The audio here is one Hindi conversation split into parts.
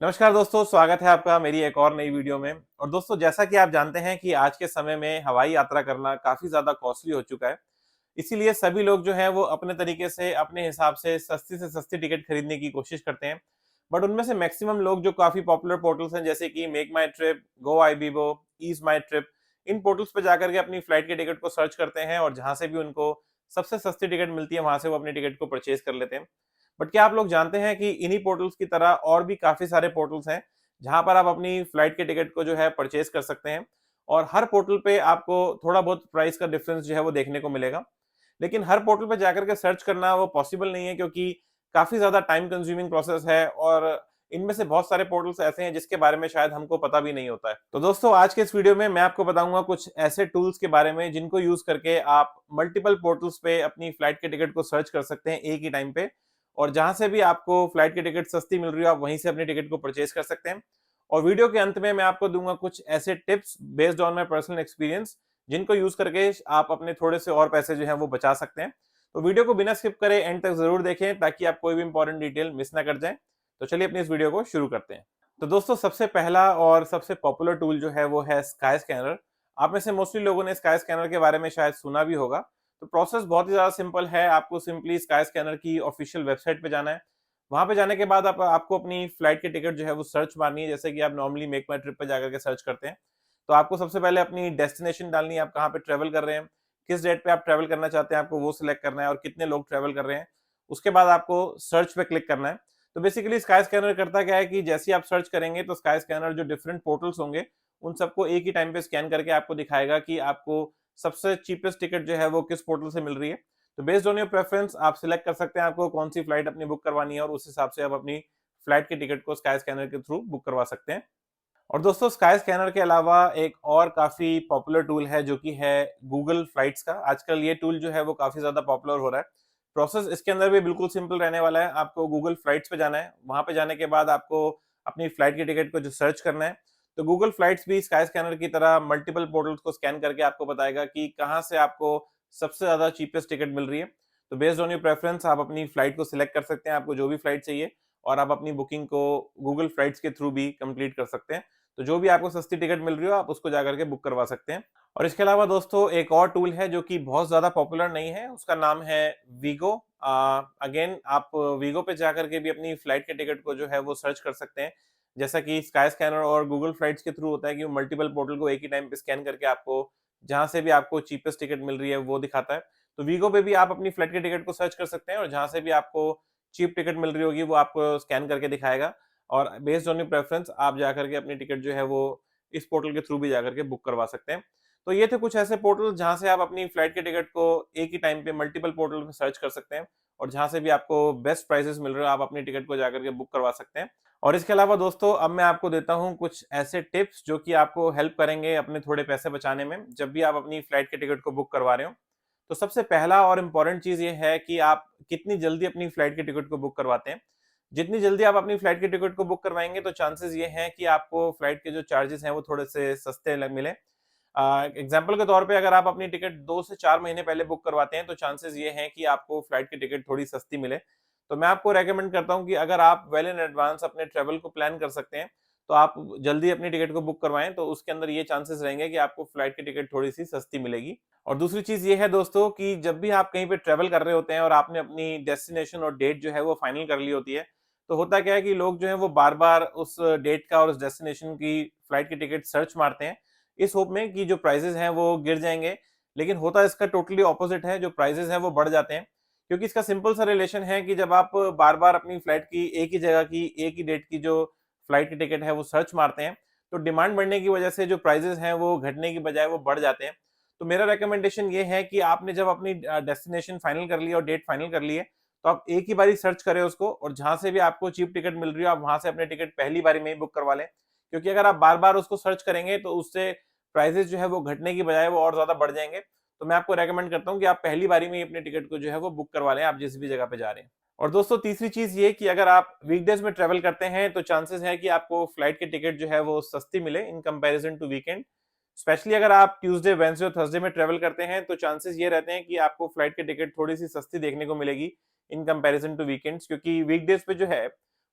नमस्कार दोस्तों, स्वागत है आपका मेरी एक और नई वीडियो में। और दोस्तों, जैसा कि आप जानते हैं कि आज के समय में हवाई यात्रा करना काफ़ी ज़्यादा कॉस्टली हो चुका है। इसीलिए सभी लोग जो हैं वो अपने तरीके से अपने हिसाब से सस्ती टिकट खरीदने की कोशिश करते हैं। बट उनमें से मैक्सिमम लोग जो काफ़ी पॉपुलर पोर्टल्स हैं जैसे कि मेक माई ट्रिप, गो आईबीबो, ईज़ माई ट्रिप, इन पोर्टल्स पे जाकर के अपनी फ्लाइट के टिकट को सर्च करते हैं और जहाँ से भी उनको सबसे सस्ती टिकट मिलती है वहाँ से वो अपनी टिकट को परचेज़ कर लेते हैं। बट क्या आप लोग जानते हैं कि इन्हीं पोर्टल्स की तरह और भी काफ़ी सारे पोर्टल्स हैं जहां पर आप अपनी फ्लाइट के टिकट को जो है परचेज कर सकते हैं। और हर पोर्टल पे आपको थोड़ा बहुत प्राइस का डिफरेंस जो है वो देखने को मिलेगा। लेकिन हर पोर्टल पे जाकर के सर्च करना वो पॉसिबल नहीं है, क्योंकि काफी ज्यादा टाइम कंज्यूमिंग प्रोसेस है और इनमें से बहुत सारे पोर्टल्स ऐसे हैं जिसके बारे में शायद हमको पता भी नहीं होता है। तो दोस्तों, आज के इस वीडियो में मैं आपको बताऊंगा कुछ ऐसे टूल्स के बारे में जिनको यूज करके आप मल्टीपल पोर्टल्स पे अपनी फ्लाइट के टिकट को सर्च कर सकते हैं एक ही टाइम पे। और जहां से भी आपको फ्लाइट की टिकट सस्ती मिल रही हो आप वहीं से अपनी टिकट को परचेज कर सकते हैं। और वीडियो के अंत में मैं आपको दूंगा कुछ ऐसे tips based on my personal experience जिनको यूज करके आप अपने थोड़े से और पैसे जो है वो बचा सकते हैं। तो वीडियो को बिना स्किप करे एंड तक जरूर देखें ताकि आप कोई भी इंपॉर्टेंट डिटेल मिस ना कर जाएं। तो चलिए अपनी इस वीडियो को शुरू करते हैं। तो दोस्तों, सबसे पहला और सबसे पॉपुलर टूल जो है वो है स्काई स्कैनर। आप में से मोस्टली लोगों ने स्काई स्कैनर के बारे में शायद सुना भी होगा। तो प्रोसेस बहुत ही ज्यादा सिंपल है। आपको सिंपली स्काई स्कैनर की ऑफिशियल वेबसाइट पे जाना है। वहां पे जाने के बाद आपको अपनी फ्लाइट की टिकट जो है वो सर्च मारनी है, जैसे कि आप नॉर्मली मेक माई ट्रिप पे जाकर के सर्च करते हैं। तो आपको सबसे पहले अपनी डेस्टिनेशन डालनी है, आप कहाँ पे ट्रेवल कर रहे हैं, किस डेट पे आप ट्रेवल करना चाहते हैं, आपको वो सिलेक्ट करना है और कितने लोग ट्रेवल कर रहे हैं। उसके बाद आपको सर्च पे क्लिक करना है। तो बेसिकली स्काई स्कैनर करता क्या है कि जैसे ही आप सर्च करेंगे तो स्काई स्कैनर जो डिफरेंट पोर्टल्स होंगे उन सबको एक ही टाइम पे स्कैन करके आपको दिखाएगा कि आपको सबसे चीपेस्ट टिकट जो है वो किस पोर्टल से मिल रही है। तो बेस्ड ऑन योर प्रेफरेंस आप सिलेक्ट कर सकते हैं आपको कौन सी फ्लाइट अपनी बुक करवानी है और उस हिसाब से आप अपनी फ्लाइट की टिकट को स्काई स्कैनर के थ्रू बुक करवा सकते हैं। और दोस्तों, स्काई स्कैनर के अलावा एक और काफी पॉपुलर टूल है जो कि है गूगल फ्लाइट्स का। आजकल ये टूल जो है वो काफी ज्यादा पॉपुलर हो रहा है। प्रोसेस इसके अंदर भी बिल्कुल सिंपल रहने वाला है। आपको गूगल फ्लाइट्स पे जाना है, वहां पे जाने के बाद आपको अपनी फ्लाइट की टिकट को जो सर्च करना है। तो गूगल फ्लाइट्स भी स्काई स्कैनर की तरह मल्टीपल पोर्टल्स को स्कैन करके आपको बताएगा कि कहाँ से आपको सबसे ज्यादा चीपेस्ट टिकट मिल रही है। तो बेस्ड ऑन योर प्रेफरेंस आप अपनी फ्लाइट को सिलेक्ट कर सकते हैं, आपको जो भी फ्लाइट चाहिए, और आप अपनी बुकिंग को गूगल फ्लाइट्स के थ्रू भी कंप्लीट कर सकते हैं। तो जो भी आपको सस्ती टिकट मिल रही हो आप उसको जाकर के बुक करवा सकते हैं। और इसके अलावा दोस्तों, एक और टूल है जो कि बहुत ज्यादा पॉपुलर नहीं है, उसका नाम है वीगो। अगेन आप वीगो पे जाकर के भी अपनी फ्लाइट के टिकट को जो है वो सर्च कर सकते हैं। जैसा कि स्काई स्कैनर और गूगल फ्लाइट्स के थ्रू होता है कि वो मल्टीपल पोर्टल को एक ही टाइम पे स्कैन करके आपको जहां से भी आपको चीपेस्ट टिकट मिल रही है वो दिखाता है। तो वीगो पे भी आप अपनी फ्लाइट के टिकट को सर्च कर सकते हैं और जहां से भी आपको चीप टिकट मिल रही होगी वो आपको स्कैन करके दिखाएगा। और बेस्ड ऑन योर प्रेफरेंस आप जाकर के अपनी टिकट जो है वो इस पोर्टल के थ्रू भी जाकर के बुक करवा सकते हैं। तो ये थे कुछ ऐसे पोर्टल जहां से आप अपनी फ्लाइट के टिकट को एक ही टाइम पे मल्टीपल पोर्टल में सर्च कर सकते हैं और जहां से भी आपको बेस्ट प्राइसेस मिल रहे हो आप अपनी टिकट को जाकर के बुक करवा सकते हैं। और इसके अलावा दोस्तों, अब मैं आपको देता हूँ कुछ ऐसे टिप्स जो कि आपको हेल्प करेंगे अपने थोड़े पैसे बचाने में जब भी आप अपनी फ्लाइट के टिकट को बुक करवा रहे हो। तो सबसे पहला और इम्पोर्टेंट चीज ये है कि आप कितनी जल्दी अपनी फ्लाइट के टिकट को बुक करवाते हैं। जितनी जल्दी आप अपनी फ्लाइट की टिकट को बुक करवाएंगे तो चांसेस ये हैं कि आपको फ्लाइट के जो चार्जेस हैं वो थोड़े से सस्ते मिले। एग्जाम्पल के तौर पे अगर आप अपनी टिकट 2 से 4 महीने पहले बुक करवाते हैं तो चांसेस ये हैं कि आपको फ्लाइट की टिकट थोड़ी सस्ती मिले। तो मैं आपको रेकमेंड करता हूँ कि अगर आप वेल इन एडवांस अपने ट्रेवल को प्लान कर सकते हैं तो आप जल्दी अपनी टिकट को बुक करवाएं, तो उसके अंदर ये चांसेस रहेंगे कि आपको फ्लाइट की टिकट थोड़ी सी सस्ती मिलेगी। और दूसरी चीज ये है दोस्तों कि जब भी आप कहीं पे ट्रेवल कर रहे होते हैं और आपने अपनी डेस्टिनेशन और डेट जो है वो फाइनल कर ली होती है, तो होता क्या है कि लोग जो है वो बार बार उस डेट का और उस डेस्टिनेशन की फ्लाइट की टिकट सर्च मारते हैं इस होप में कि जो प्राइसेस हैं वो गिर जाएंगे। लेकिन होता इसका टोटली ऑपोजिट है, जो प्राइसेस हैं वो बढ़ जाते हैं। क्योंकि इसका सिंपल सा रिलेशन है कि जब आप बार बार अपनी फ्लाइट की एक ही जगह की एक ही डेट की जो फ्लाइट की टिकट है वो सर्च मारते हैं, तो डिमांड बढ़ने की वजह से जो प्राइसेस हैं वो घटने की बजाय वो बढ़ जाते हैं। तो मेरा रिकमेंडेशन ये है कि आपने जब अपनी डेस्टिनेशन फाइनल कर ली और डेट फाइनल कर ली है तो आप एक ही बारी सर्च करें उसको और जहां से भी आपको चीप टिकट मिल रही है आप वहां से अपने टिकट पहली बारी में ही बुक करवा लें। क्योंकि अगर आप बार बार उसको सर्च करेंगे तो उससे प्राइसेस जो है वो घटने की बजाय वो और ज्यादा बढ़ जाएंगे। तो मैं आपको रेकमेंड करता हूँ कि आप पहली बारी में ही अपने टिकट को जो है वो बुक करवा लें आप जिस भी जगह पे जा रहे हैं। और दोस्तों, तीसरी चीज ये कि अगर आप वीकडेज में ट्रेवल करते हैं तो चांसेस है कि आपको फ्लाइट की टिकट जो है वो सस्ती मिले in comparison to weekend. Specially अगर आप ट्यूसडे, वेडनेसडे और थर्सडे में ट्रेवल करते हैं तो चांसेस ये रहते हैं कि आपको फ्लाइट की टिकट थोड़ी सी सस्ती देखने को मिलेगी इन कंपैरिजन टू वीकेंड्स, क्योंकि वीकडेज पे जो है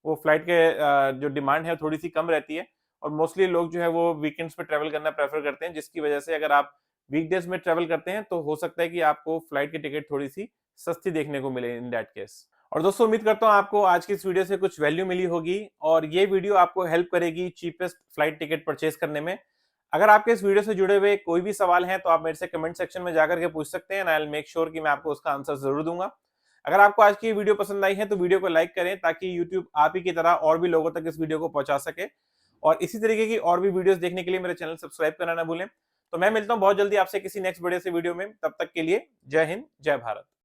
वो फ्लाइट के जो डिमांड है थोड़ी-सी कम रहती है और मोस्टली लोग जो है वो वीकेंड्स पे ट्रैवल करना प्रेफ़र करते हैं, जिसकी वजह से अगर आप वीकडेज़ में ट्रैवल करते हैं, तो हो सकता है कि आपको फ्लाइट की टिकट थोड़ी-सी सस्ती देखने को मिले इन दैट केस। और दोस्तों उम्मीद करता हूँ आपको आज की इस वीडियो से कुछ वैल्यू मिली होगी और ये वीडियो आपको हेल्प करेगी चीपेस्ट फ्लाइट टिकट परचेज़ करने में। अगर आपके इस वीडियो से जुड़े हुए कोई भी सवाल हैं, तो आप मेरे से कमेंट सेक्शन में जाकर के पूछ सकते हैं and I will make sure कि मैं आपको उसका आंसर ज़रूर दूँगा। अगर आपको आज की ये वीडियो पसंद आई है, तो वीडियो को लाइक करें ताकि यूट्यूब आप ही की तरह और भी लोगों तक इस वीडियो को पहुँचा सके और इसी तरीके की और भी वीडियोज़ देखने के लिए मेरे चैनल सब्सक्राइब करना ना भूलें। तो मैं मिलता हूँ बहुत जल्दी आपसे किसी नेक्स्ट बड़े से वीडियो में, तब तक के लिए जय हिंद, जय भारत।